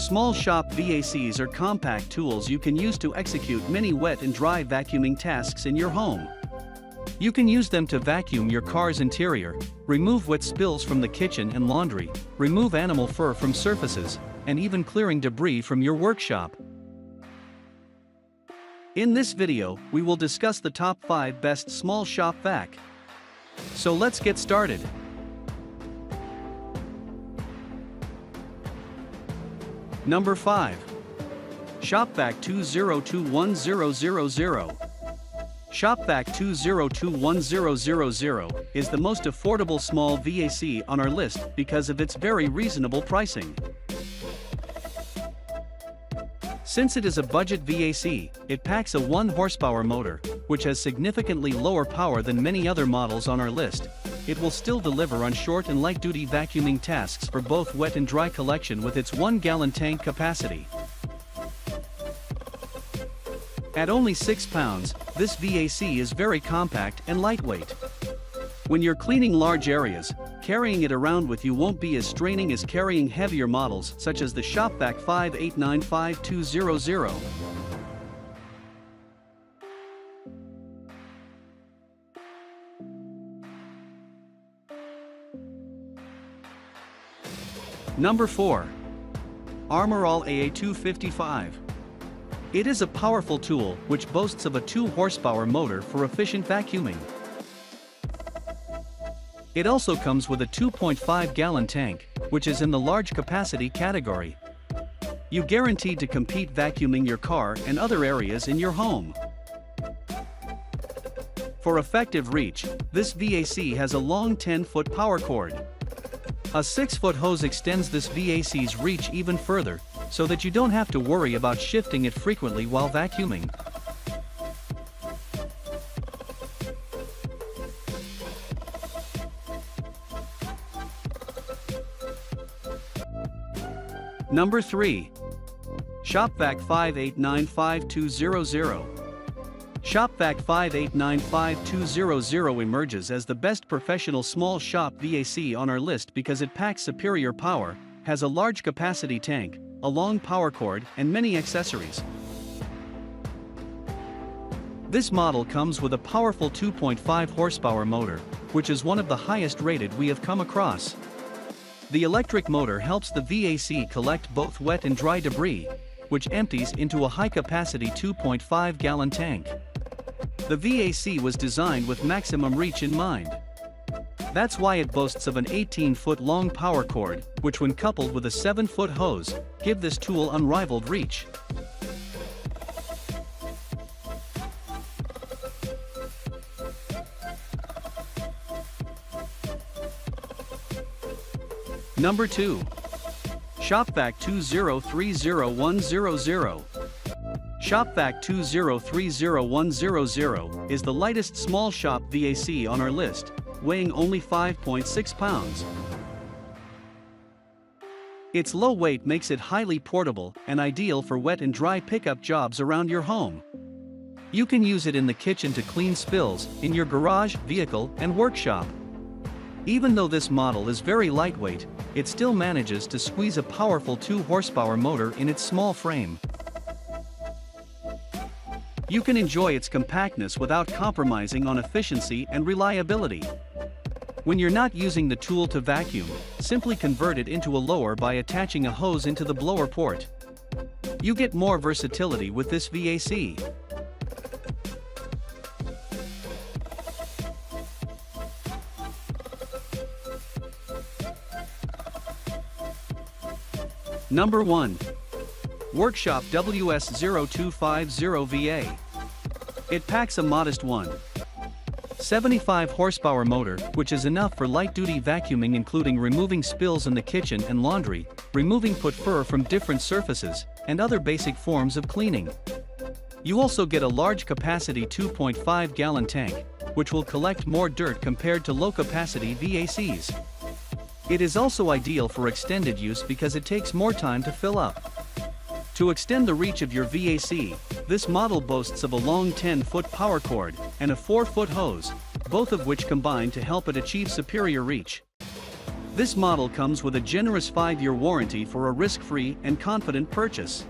Small shop VACs are compact tools you can use to execute many wet and dry vacuuming tasks in your home. You can use them to vacuum your car's interior, remove wet spills from the kitchen and laundry, remove animal fur from surfaces, and even clearing debris from your workshop. In this video, we will discuss the top 5 best small shop vac. So let's get started. Number 5. Shop-Vac 20210000. Shop-Vac 20210000 is the most affordable small VAC on our list because of its very reasonable pricing. Since it is a budget VAC, it packs a 1 horsepower motor, which has significantly lower power than many other models on our list. It will still deliver on short and light-duty vacuuming tasks for both wet and dry collection with its 1-gallon tank capacity. At only 6 pounds, this VAC is very compact and lightweight. When you're cleaning large areas, carrying it around with you won't be as straining as carrying heavier models such as the Shop-Vac 5895200. Number 4. All AA255. It is a powerful tool which boasts of a 2 horsepower motor for efficient vacuuming. It also comes with a 2.5-gallon tank, which is in the large capacity category. You guaranteed to compete vacuuming your car and other areas in your home. For effective reach, this VAC has a long 10-foot power cord. A 6-foot hose extends this VAC's reach even further, so that you don't have to worry about shifting it frequently while vacuuming. Number 3. Shop-Vac 5895200. Shop-Vac 5895200 emerges as the best professional small shop VAC on our list because it packs superior power, has a large capacity tank, a long power cord, and many accessories. This model comes with a powerful 2.5 horsepower motor, which is one of the highest rated we have come across. The electric motor helps the VAC collect both wet and dry debris, which empties into a high-capacity 2.5-gallon tank. The VAC was designed with maximum reach in mind. That's why it boasts of an 18-foot long power cord, which when coupled with a 7-foot hose, give this tool unrivaled reach. Number 2. Shop-Vac 20301100. Shop-Vac 20301100 is the lightest small shop VAC on our list, weighing only 5.6 pounds. Its low weight makes it highly portable and ideal for wet and dry pickup jobs around your home. You can use it in the kitchen to clean spills, in your garage, vehicle, and workshop. Even though this model is very lightweight, it still manages to squeeze a powerful 2 horsepower motor in its small frame. You can enjoy its compactness without compromising on efficiency and reliability. When you're not using the tool to vacuum, simply convert it into a lower by attaching a hose into the blower port. You get more versatility with this VAC. Number 1. Workshop WS0250VA. It packs a modest 1.75 horsepower motor, which is enough for light-duty vacuuming including removing spills in the kitchen and laundry, removing put fur from different surfaces, and other basic forms of cleaning. You also get a large capacity 2.5-gallon tank, which will collect more dirt compared to low-capacity VACs. It is also ideal for extended use because it takes more time to fill up. To extend the reach of your VAC, this model boasts of a long 10-foot power cord and a 4-foot hose, both of which combine to help it achieve superior reach. This model comes with a generous 5-year warranty for a risk-free and confident purchase.